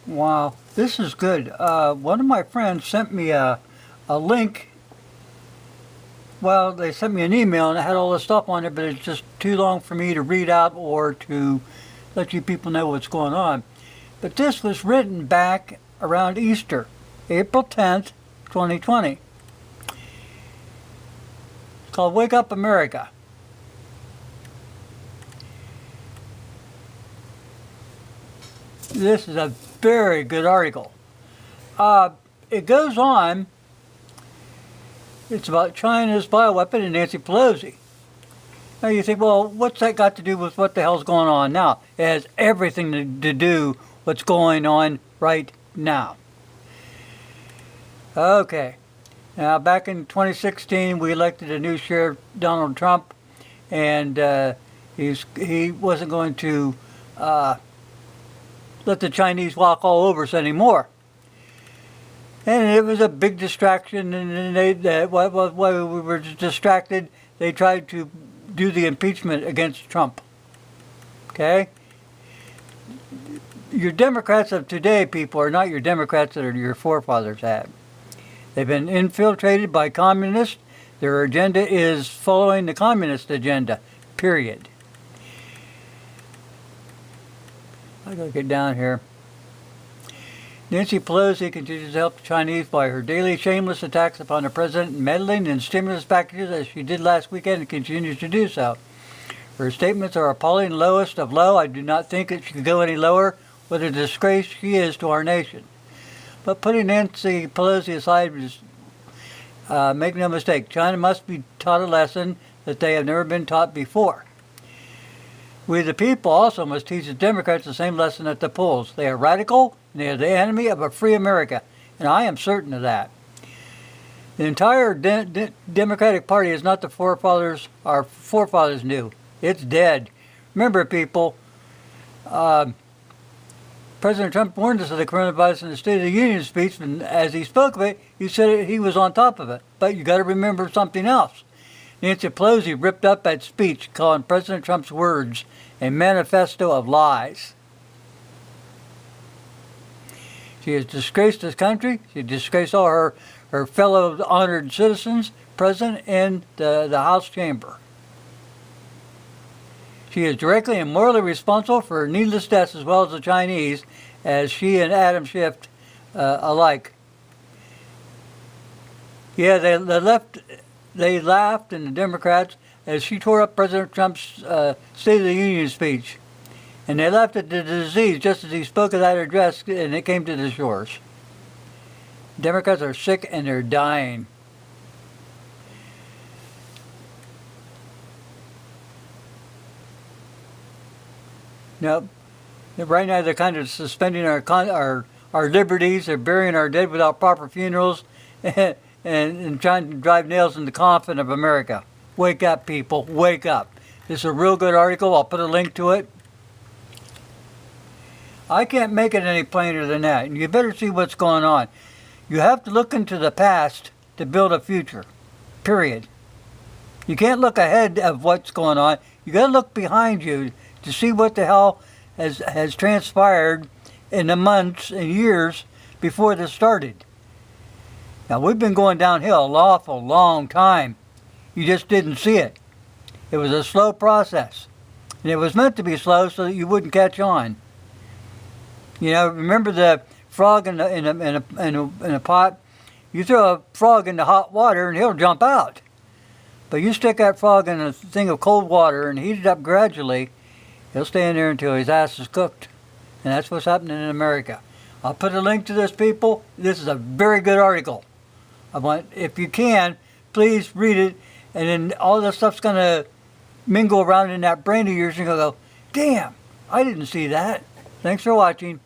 Wow, this is good. One of my friends sent me a link. Well, they sent me an email and it had all this stuff on it, but it's just too long for me to read out or to let you people know what's going on. But this was written back around Easter, April 10th, 2020. It's called Wake Up America. This is a very good article. It goes on. It's about China's bioweapon and Nancy Pelosi. Now you think, well, what's that got to do with what the hell's going on now? It has everything to do what's going on right now. Okay. Now back in 2016, we elected a new sheriff, Donald Trump, and he wasn't going to let the Chinese walk all over us anymore. And it was a big distraction, and while we were distracted, they tried to do the impeachment against Trump. Okay? Your Democrats of today, people, are not your Democrats that your forefathers had. They've been infiltrated by communists. Their agenda is following the communist agenda, period. I gotta get down here. Nancy Pelosi continues to help the Chinese by her daily shameless attacks upon the president, meddling in stimulus packages as she did last weekend and continues to do so. Her statements are appalling, lowest of low. I do not think it should go any lower. What a disgrace she is to our nation. But putting Nancy Pelosi aside, make no mistake, China must be taught a lesson that they have never been taught before. We the people also must teach the Democrats the same lesson at the polls. They are radical, and they are the enemy of a free America, and I am certain of that. The entire Democratic Party is not the forefathers our forefathers knew. It's dead. Remember, people, President Trump warned us of the coronavirus in the State of the Union speech, and as he spoke of it, he said he was on top of it. But you got to remember something else. Nancy Pelosi ripped up that speech, calling President Trump's words a manifesto of lies. She has disgraced this country. She disgraced all her fellow honored citizens present in the House chamber. She is directly and morally responsible for needless deaths as well as the Chinese, as she and Adam Schiff alike. Yeah, they laughed, and the Democrats, as she tore up President Trump's State of the Union speech. And they laughed at the disease just as he spoke of that address and it came to the shores. Democrats are sick and they're dying. Now, right now they're kind of suspending our liberties. They're burying our dead without proper funerals and trying to drive nails in the coffin of America. Wake up, people. Wake up. This is a real good article. I'll put a link to it. I can't make it any plainer than that. And you better see what's going on. You have to look into the past to build a future. Period. You can't look ahead of what's going on. You got to look behind you to see what the hell has transpired in the months and years before this started. Now, we've been going downhill an awful long time. You just didn't see it. It was a slow process. And it was meant to be slow so that you wouldn't catch on. You know, remember the frog in a pot? You throw a frog into hot water and he'll jump out. But you stick that frog in a thing of cold water and heat it up gradually, he'll stay in there until his ass is cooked. And that's what's happening in America. I'll put a link to this, people. This is a very good article. If you can, please read it, and then all this stuff's going to mingle around in that brain of yours and you'll go, damn, I didn't see that. Thanks for watching.